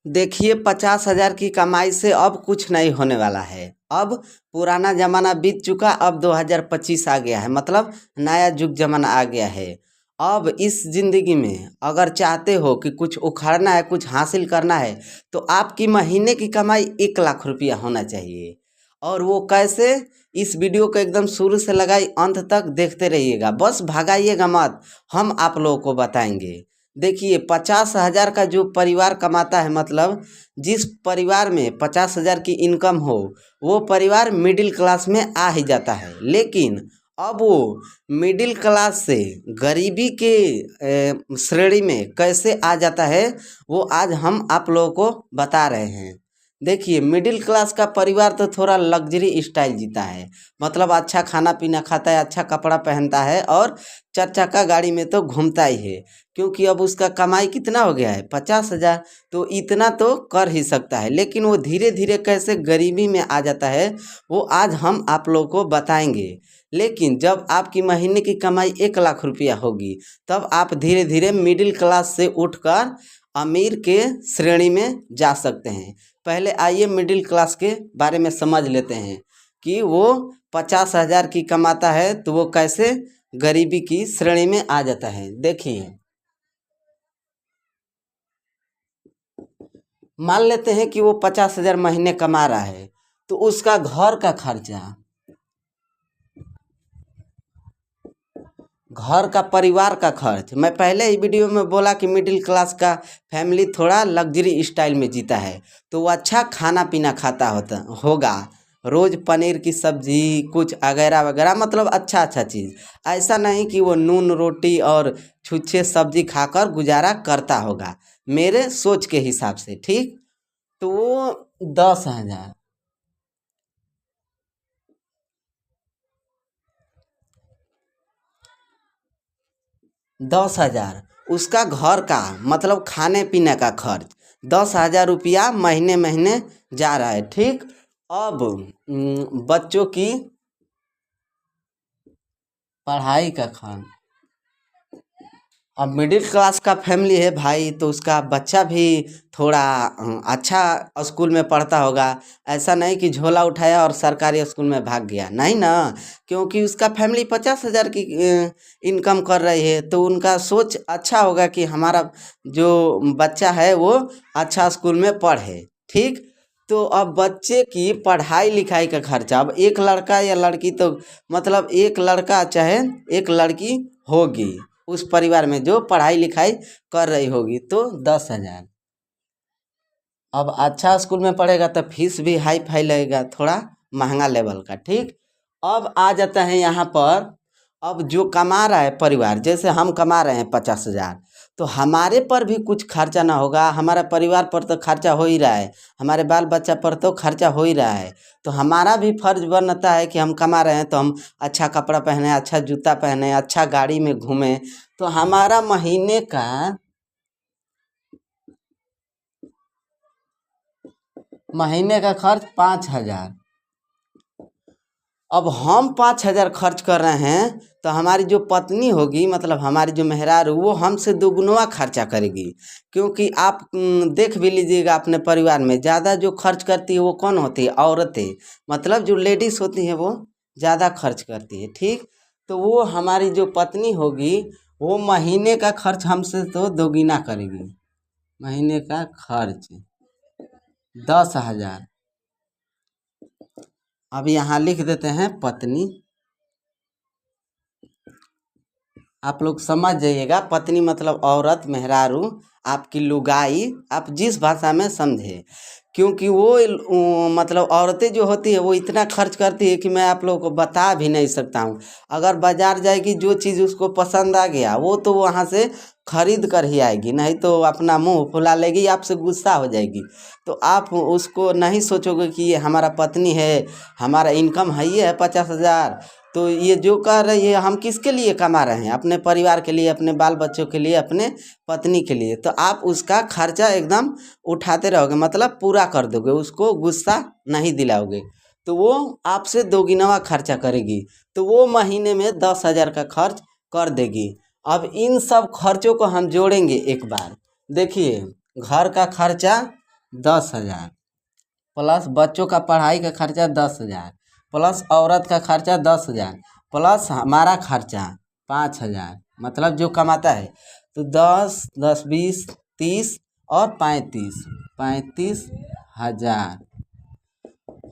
देखिए 50,000 की कमाई से अब कुछ नहीं होने वाला है। अब पुराना ज़माना बीत चुका, अब 2025 आ गया है, मतलब नया युग ज़माना आ गया है। अब इस ज़िंदगी में अगर चाहते हो कि कुछ उखाड़ना है, कुछ हासिल करना है, तो आपकी महीने की कमाई 1 लाख रुपया होना चाहिए। और वो कैसे? इस वीडियो को एकदम शुरू से लगाई अंत तक देखते रहिएगा, बस भगाइएगा मत, हम आप लोगों को बताएंगे। देखिए 50,000 का जो परिवार कमाता है, मतलब जिस परिवार में 50,000 की इनकम हो, वो परिवार मिडिल क्लास में आ ही जाता है। लेकिन अब वो मिडिल क्लास से गरीबी के श्रेणी में कैसे आ जाता है, वो आज हम आप लोगों को बता रहे हैं। देखिए मिडिल क्लास का परिवार तो थोड़ा लग्जरी स्टाइल जीता है, मतलब अच्छा खाना पीना खाता है, अच्छा कपड़ा पहनता है और 4 चक्का गाड़ी में तो घूमता ही है। क्योंकि अब उसका कमाई कितना हो गया है, 50,000। तो इतना तो कर ही सकता है, लेकिन वो धीरे धीरे कैसे गरीबी में आ जाता है, वो आज हम आप लोगों को बताएंगे। लेकिन जब आपकी महीने की कमाई 1 लाख रुपया होगी, तब आप धीरे धीरे मिडिल क्लास से उठकर अमीर के श्रेणी में जा सकते हैं। पहले आइए मिडिल क्लास के बारे में समझ लेते हैं कि वो 50,000 की कमाता है तो वो कैसे गरीबी की श्रेणी में आ जाता है। देखिए मान लेते हैं कि वो 50,000 महीने कमा रहा है, तो उसका घर का खर्चा, घर का परिवार का खर्च, मैं पहले ही वीडियो में बोला कि मिडिल क्लास का फैमिली थोड़ा लग्जरी स्टाइल में जीता है, तो वो अच्छा खाना पीना खाता होगा। रोज़ पनीर की सब्जी, कुछ वगैरह वगैरह, मतलब अच्छा अच्छा चीज़। ऐसा नहीं कि वो नून रोटी और छुच्छे सब्जी खाकर गुजारा करता होगा, मेरे सोच के हिसाब से, ठीक। तो वो 10,000, 10,000 उसका घर का, मतलब खाने पीने का खर्च 10,000 रुपया महीने महीने जा रहा है, ठीक। अब बच्चों की पढ़ाई का खर्च, अब मिडिल क्लास का फैमिली है भाई, तो उसका बच्चा भी थोड़ा अच्छा स्कूल में पढ़ता होगा। ऐसा नहीं कि झोला उठाया और सरकारी स्कूल में भाग गया, नहीं ना। क्योंकि उसका फैमिली 50,000 की इनकम कर रही है, तो उनका सोच अच्छा होगा कि हमारा जो बच्चा है वो अच्छा स्कूल में पढ़े, ठीक। तो अब बच्चे की पढ़ाई लिखाई का खर्चा, अब एक लड़का या लड़की, तो मतलब एक लड़का चाहे एक लड़की होगी उस परिवार में जो पढ़ाई लिखाई कर रही होगी, तो 10,000। अब अच्छा स्कूल में पढ़ेगा तो फीस भी हाई फाई लगेगा, थोड़ा महंगा लेवल का, ठीक। अब आ जाता है यहाँ पर, अब जो कमा रहा है परिवार, जैसे हम कमा रहे हैं 50,000, तो हमारे पर भी कुछ खर्चा ना होगा, हमारा परिवार पर तो खर्चा हो ही रहा है, हमारे बाल बच्चा पर तो खर्चा हो ही रहा है। तो हमारा भी फर्ज बनता है कि हम कमा रहे हैं तो हम अच्छा कपड़ा पहने, अच्छा जूता पहने, अच्छा गाड़ी में घूमें। तो हमारा महीने का खर्च 5,000। अब हम 5,000 खर्च कर रहे हैं, तो हमारी जो पत्नी होगी, मतलब हमारी जो मेहरारू, वो हमसे दुगुना खर्चा करेगी। क्योंकि आप देख भी लीजिएगा अपने परिवार में ज़्यादा जो खर्च करती है वो कौन होती है? औरतें, मतलब जो लेडीज़ होती हैं वो ज़्यादा खर्च करती है, ठीक। तो वो हमारी जो पत्नी होगी, वो महीने का खर्च हमसे तो दोगुना करेगी। महीने का खर्च 10,000। अब यहाँ लिख देते हैं पत्नी, आप लोग समझ जाइएगा, पत्नी मतलब औरत, मेहरारू, आपकी लुगाई, आप जिस भाषा में समझे। क्योंकि वो मतलब औरतें जो होती है वो इतना खर्च करती है कि मैं आप लोगों को बता भी नहीं सकता हूँ। अगर बाजार जाएगी, जो चीज़ उसको पसंद आ गया वो तो वहाँ से खरीद कर ही आएगी, नहीं तो अपना मुंह फुला लेगी, आपसे गुस्सा हो जाएगी। तो आप उसको नहीं सोचोगे कि ये हमारा पत्नी है, हमारा इनकम है ये है 50,000। तो ये जो कह रही है, हम किसके लिए कमा रहे हैं? अपने परिवार के लिए, अपने बाल बच्चों के लिए, अपने पत्नी के लिए। तो आप उसका खर्चा एकदम उठाते रहोगे, मतलब पूरा कर दोगे, उसको गुस्सा नहीं दिलाओगे, तो वो आपसे दोगुना खर्चा करेगी। तो वो महीने में 10,000 का खर्च कर देगी। अब इन सब खर्चों को हम जोड़ेंगे एक बार। देखिए घर का खर्चा 10,000 प्लस बच्चों का पढ़ाई का खर्चा 10,000 प्लस औरत का खर्चा 10,000 प्लस हमारा खर्चा 5,000, मतलब जो कमाता है। तो 10, 10, 20, 30 और 35,000।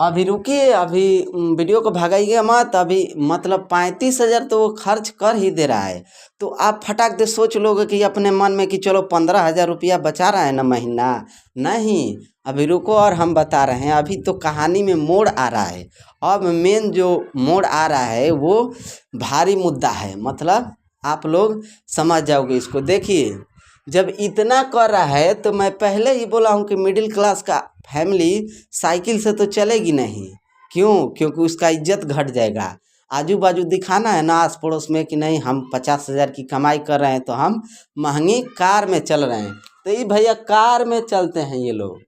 अभी रुकिए, अभी वीडियो को भगाइए मत। अभी मतलब 35,000 तो वो खर्च कर ही दे रहा है। तो आप फटाक दे सोच लोगे कि अपने मन में कि चलो 15,000 रुपया बचा रहा है ना महीना। नहीं, अभी रुको और हम बता रहे हैं। अभी तो कहानी में मोड़ आ रहा है। अब मेन जो मोड़ आ रहा है वो भारी मुद्दा है, मतलब आप लोग समझ जाओगे इसको। देखिए, जब इतना कर रहा है तो मैं पहले ही बोला हूँ कि मिडिल क्लास का फैमिली साइकिल से तो चलेगी नहीं। क्यों? क्योंकि उसका इज्जत घट जाएगा। आजू बाजू दिखाना है ना आस पड़ोस में कि नहीं हम 50,000 की कमाई कर रहे हैं तो हम महंगी कार में चल रहे हैं। तो ये भैया कार में चलते हैं ये लोग,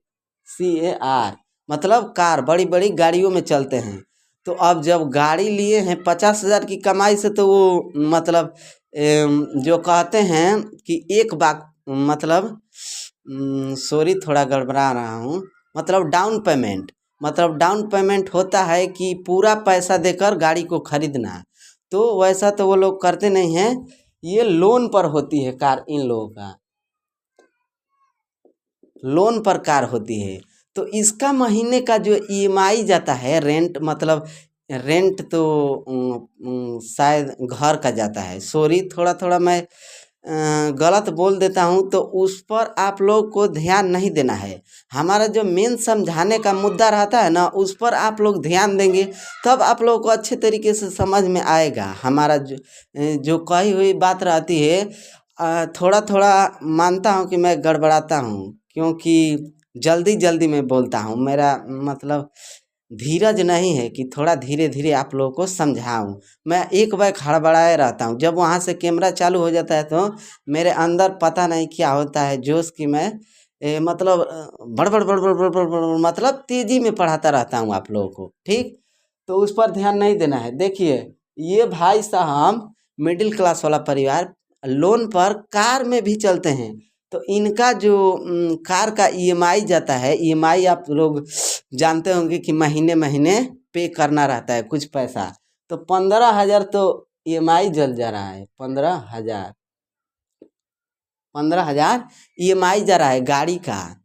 CAR मतलब कार, बड़ी बड़ी गाड़ियों में चलते हैं। तो अब जब गाड़ी लिए हैं 50,000 की कमाई से, तो वो मतलब जो कहते हैं कि एक बात, मतलब सॉरी थोड़ा गड़बड़ा रहा हूँ, मतलब डाउन पेमेंट होता है कि पूरा पैसा देकर गाड़ी को खरीदना। तो वैसा तो वो लोग करते नहीं हैं। ये लोन पर होती है कार, इन लोगों का लोन पर कार होती है। तो इसका महीने का जो EMI जाता है, रेंट, मतलब रेंट तो शायद घर का जाता है। सॉरी थोड़ा थोड़ा मैं गलत बोल देता हूँ। तो उस पर आप लोग को ध्यान नहीं देना है। हमारा जो मेन समझाने का मुद्दा रहता है ना, उस पर आप लोग ध्यान देंगे तब आप लोगों को अच्छे तरीके से समझ में आएगा। हमारा जो कही हुई बात रहती है, थोड़ा थोड़ा मानता हूँ कि मैं गड़बड़ाता हूँ, क्योंकि जल्दी जल्दी में बोलता हूँ। मेरा मतलब धीरज नहीं है कि थोड़ा धीरे धीरे आप लोगों को समझाऊं। मैं एक बार हड़बड़ाए रहता हूँ। जब वहाँ से कैमरा चालू हो जाता है तो मेरे अंदर पता नहीं क्या होता है, जोश कि मैं मतलब बड़बड़ बड़बड़ बड़बड़ बड़बड़ मतलब तेजी में पढ़ाता रहता हूँ आप लोगों को। ठीक, तो उस पर ध्यान नहीं देना है। देखिए, ये भाई साहब मिडिल क्लास वाला परिवार लोन पर कार में भी चलते हैं। तो इनका जो कार का EMI जाता है, EMI आप लोग जानते होंगे कि महीने महीने पे करना रहता है कुछ पैसा। तो 15,000 तो EMI जल जा रहा है। 15,000 EMI जा रहा है गाड़ी का।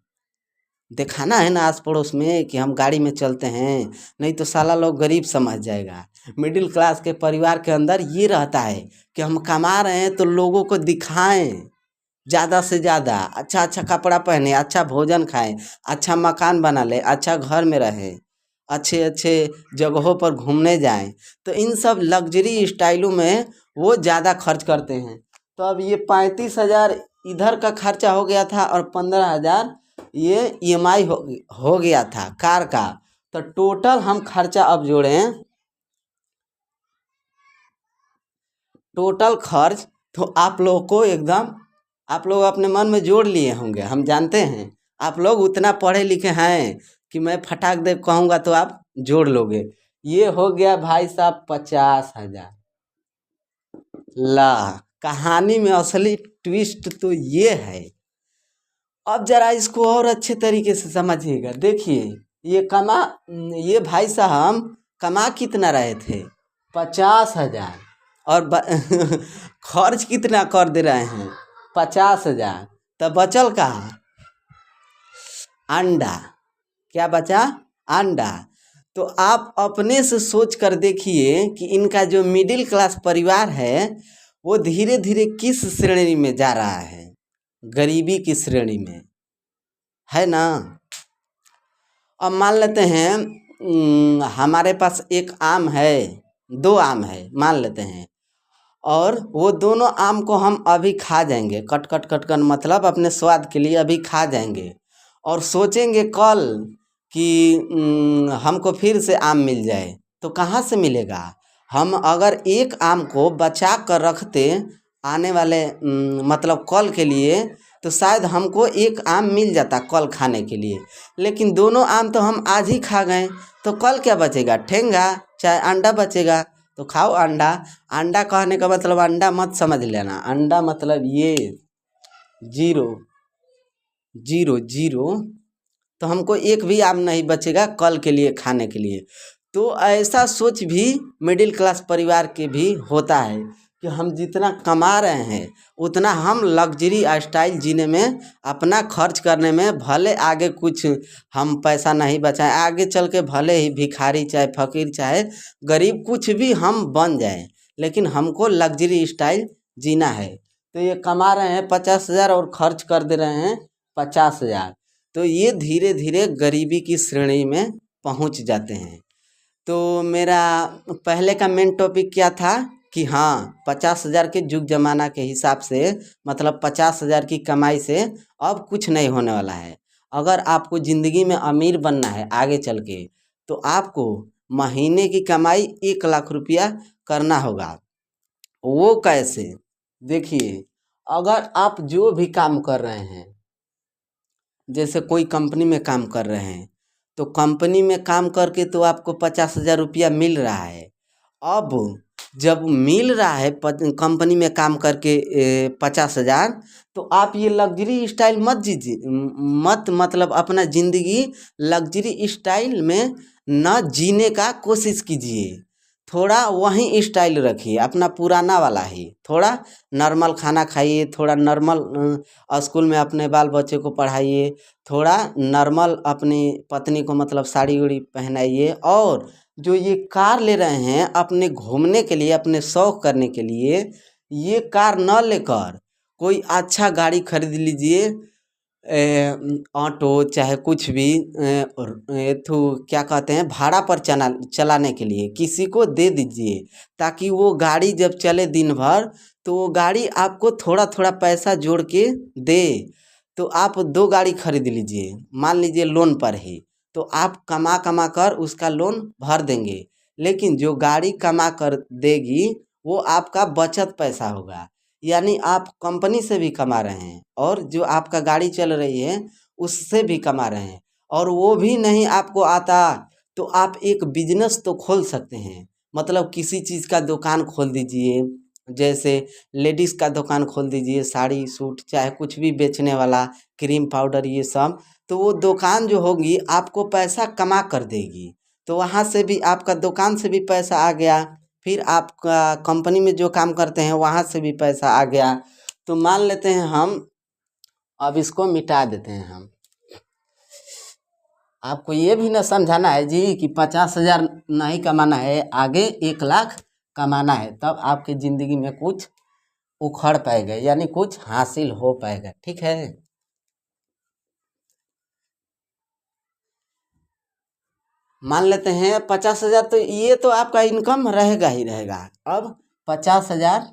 दिखाना है ना आस पड़ोस में कि हम गाड़ी में चलते हैं, नहीं तो साला लोग गरीब समझ जाएगा। मिडिल क्लास के परिवार के अंदर ये रहता है कि हम कमा रहे हैं तो लोगों को दिखाएं, ज़्यादा से ज़्यादा अच्छा अच्छा कपड़ा पहने, अच्छा भोजन खाएं, अच्छा मकान बना ले, अच्छा घर में रहें, अच्छे अच्छे जगहों पर घूमने जाएं। तो इन सब लग्जरी स्टाइलों में वो ज़्यादा खर्च करते हैं। तो अब ये 35,000 इधर का खर्चा हो गया था और 15,000 ये EMI हो गया था कार का। तो टोटल हम खर्चा अब जोड़ें, टोटल खर्च तो आप लोग को एकदम, आप लोग अपने मन में जोड़ लिए होंगे। हम जानते हैं आप लोग उतना पढ़े लिखे हैं कि मैं फटाक दे कहूँगा तो आप जोड़ लोगे। ये हो गया भाई साहब 50,000। ला, कहानी में असली ट्विस्ट तो ये है। अब जरा इसको और अच्छे तरीके से समझिएगा। देखिए, ये भाई साहब कमा कितना रहे थे? 50,000। और खर्च कितना कर दे रहे हैं? 50,000। तो बचल कहाँ? अंडा। क्या बचा? अंडा। तो आप अपने से सोच कर देखिए कि इनका जो मिडिल क्लास परिवार है वो धीरे धीरे किस श्रेणी में जा रहा है? गरीबी की श्रेणी में, है ना। अब मान लेते हैं हमारे पास एक आम है, 2 आम है मान लेते हैं, और वो दोनों आम को हम अभी खा जाएंगे, कट कट कट कर, मतलब अपने स्वाद के लिए अभी खा जाएंगे। और सोचेंगे कल कि हमको फिर से आम मिल जाए, तो कहाँ से मिलेगा? हम अगर एक आम को बचा कर रखते आने वाले मतलब कल के लिए, तो शायद हमको एक आम मिल जाता कल खाने के लिए। लेकिन दोनों आम तो हम आज ही खा गए, तो कल क्या बचेगा? ठेंगा चाहे अंडा बचेगा। तो खाओ अंडा। अंडा कहने का मतलब अंडा मत समझ लेना, अंडा मतलब ये 0 0 0 तो हमको एक भी आम नहीं बचेगा कल के लिए खाने के लिए। तो ऐसा सोच भी मिडिल क्लास परिवार के भी होता है कि हम जितना कमा रहे हैं उतना हम लग्जरी स्टाइल जीने में, अपना खर्च करने में, भले आगे कुछ हम पैसा नहीं बचाएं, आगे चल के भले ही भिखारी चाहे फकीर चाहे गरीब कुछ भी हम बन जाएं, लेकिन हमको लग्जरी स्टाइल जीना है। तो ये कमा रहे हैं 50,000 और खर्च कर दे रहे हैं 50,000, तो ये धीरे धीरे गरीबी की श्रेणी में पहुंच जाते हैं। तो मेरा पहले का मेन टॉपिक क्या था कि हाँ 50,000 के जुग जमाना के हिसाब से, मतलब 50,000 की कमाई से अब कुछ नहीं होने वाला है। अगर आपको ज़िंदगी में अमीर बनना है आगे चल के, तो आपको महीने की कमाई 1 लाख रुपया करना होगा। वो कैसे? देखिए, अगर आप जो भी काम कर रहे हैं, जैसे कोई कंपनी में काम कर रहे हैं, तो कंपनी में काम करके तो आपको 50,000 रुपया मिल रहा है। अब जब मिल रहा है कंपनी में काम करके 50,000, तो आप ये लग्जरी स्टाइल मत जीजिए, मतलब अपना ज़िंदगी लग्जरी स्टाइल में न जीने का कोशिश कीजिए। थोड़ा वही स्टाइल रखिए, अपना पुराना वाला ही। थोड़ा नॉर्मल खाना खाइए, थोड़ा नॉर्मल स्कूल में अपने बाल बच्चे को पढ़ाइए, थोड़ा नॉर्मल अपनी पत्नी को मतलब साड़ी उड़ी पहनाइए। और जो ये कार ले रहे हैं अपने घूमने के लिए, अपने शौक करने के लिए, ये कार न लेकर कोई अच्छा गाड़ी खरीद लीजिए, ऑटो चाहे कुछ भी, क्या कहते हैं, भाड़ा पर चलाने के लिए किसी को दे दीजिए, ताकि वो गाड़ी जब चले दिन भर तो वो गाड़ी आपको थोड़ा थोड़ा पैसा जोड़ के दे। तो आप 2 गाड़ी खरीद लीजिए, मान लीजिए लोन पर ही, तो आप कमा कमा कर उसका लोन भर देंगे। लेकिन जो गाड़ी कमा कर देगी वो आपका बचत पैसा होगा, यानी आप कंपनी से भी कमा रहे हैं और जो आपका गाड़ी चल रही है उससे भी कमा रहे हैं, और वो भी नहीं आपको आता, तो आप एक बिजनेस तो खोल सकते हैं। मतलब किसी चीज़ का दुकान खोल दीजिए, जैसे लेडीज़ का दुकान खोल दीजिए, साड़ी सूट चाहे कुछ भी बेचने वाला, क्रीम पाउडर ये सब। तो वो दुकान जो होगी आपको पैसा कमा कर देगी, तो वहाँ से भी आपका दुकान से भी पैसा आ गया, फिर आपका कंपनी में जो काम करते हैं वहाँ से भी पैसा आ गया। तो मान लेते हैं हम, अब इसको मिटा देते हैं हम। आपको ये भी ना समझाना है जी कि 50,000 नहीं कमाना है, आगे 1 लाख कमाना है, तब आपकी ज़िंदगी में कुछ उखड़ पाएगा, यानी कुछ हासिल हो पाएगा। ठीक है, मान लेते हैं 50,000, तो ये तो आपका इनकम रहेगा ही रहेगा। अब 50,000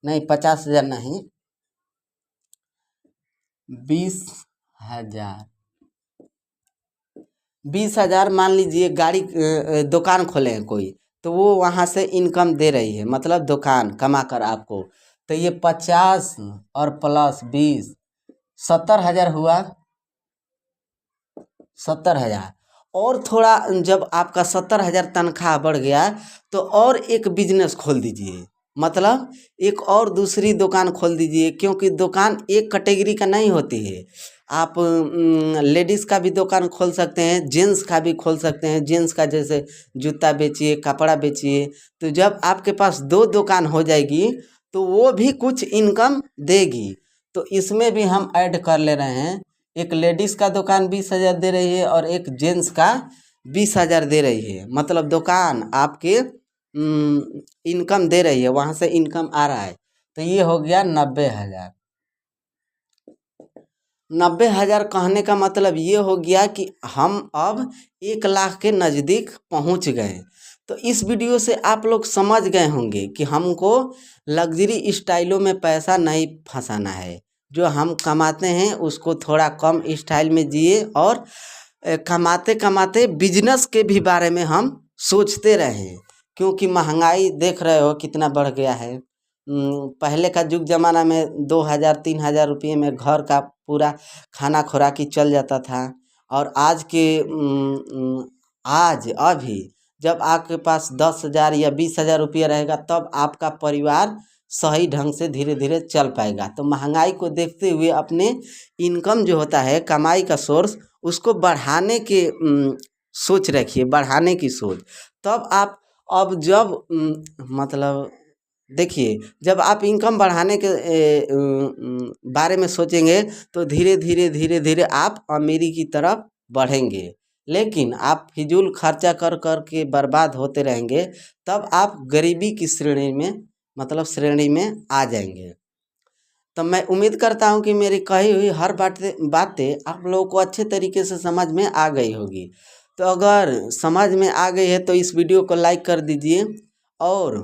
नहीं, 50,000 नहीं, 20,000, 20,000 मान लीजिए गाड़ी दुकान खोले हैं कोई, तो वो वहाँ से इनकम दे रही है, मतलब दुकान कमा कर आपको। तो ये 50 और प्लस 20, 70,000 हुआ, 70,000। और थोड़ा जब आपका 70,000 तनख्वाह बढ़ गया तो और एक बिजनेस खोल दीजिए, मतलब एक और दूसरी दुकान खोल दीजिए, क्योंकि दुकान एक कैटेगरी का नहीं होती है। आप लेडीज़ का भी दुकान खोल सकते हैं, जेंट्स का भी खोल सकते हैं। जेंट्स का जैसे जूता बेचिए, कपड़ा बेचिए। तो जब आपके पास 2 दुकान हो जाएगी तो वो भी कुछ इनकम देगी। तो इसमें भी हम ऐड कर ले रहे हैं, एक लेडीज़ का दुकान 20,000 दे रही है और एक जेंट्स का 20,000 दे रही है। मतलब दुकान आपके इनकम दे रही है, वहाँ से इनकम आ रहा है। तो ये हो गया 90,000। 90,000 कहने का मतलब ये हो गया कि हम अब 1 लाख के नज़दीक पहुँच गए। तो इस वीडियो से आप लोग समझ गए होंगे कि हमको लग्जरी स्टाइलों में पैसा नहीं फंसाना है। जो हम कमाते हैं उसको थोड़ा कम स्टाइल में जिए, और कमाते कमाते बिजनेस के भी बारे में हम सोचते रहें, क्योंकि महंगाई देख रहे हो कितना बढ़ गया है। पहले का युग ज़माना में 2,000-3,000 रुपये में घर का पूरा खाना खुराकी चल जाता था, और आज अभी जब आपके पास 10,000 या 20,000 रुपया रहेगा तब आपका परिवार सही ढंग से धीरे धीरे चल पाएगा। तो महंगाई को देखते हुए अपने इनकम जो होता है, कमाई का सोर्स, उसको बढ़ाने के सोच रखिए, बढ़ाने की सोच। तब आप अब जब मतलब देखिए, जब आप इनकम बढ़ाने के बारे में सोचेंगे तो धीरे धीरे धीरे धीरे आप अमीरी की तरफ बढ़ेंगे। लेकिन आप फिजूल खर्चा कर कर के बर्बाद होते रहेंगे, तब आप गरीबी की श्रेणी में मतलब श्रेणी में आ जाएंगे। तो मैं उम्मीद करता हूँ कि मेरी कही हुई हर बातें आप लोगों को अच्छे तरीके से समझ में आ गई होगी। तो अगर समझ में आ गई है तो इस वीडियो को लाइक कर दीजिए और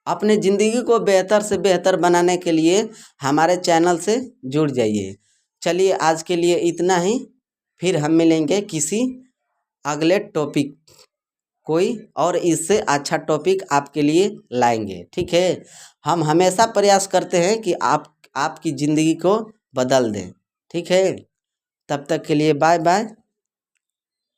अपने ज़िंदगी को बेहतर से बेहतर बनाने के लिए हमारे चैनल से जुड़ जाइए। चलिए आज के लिए इतना ही, फिर हम मिलेंगे किसी अगले टॉपिक, कोई और इससे अच्छा टॉपिक आपके लिए लाएंगे, ठीक है। हम हमेशा प्रयास करते हैं कि आपकी ज़िंदगी को बदल दें, ठीक है। तब तक के लिए बाय बाय।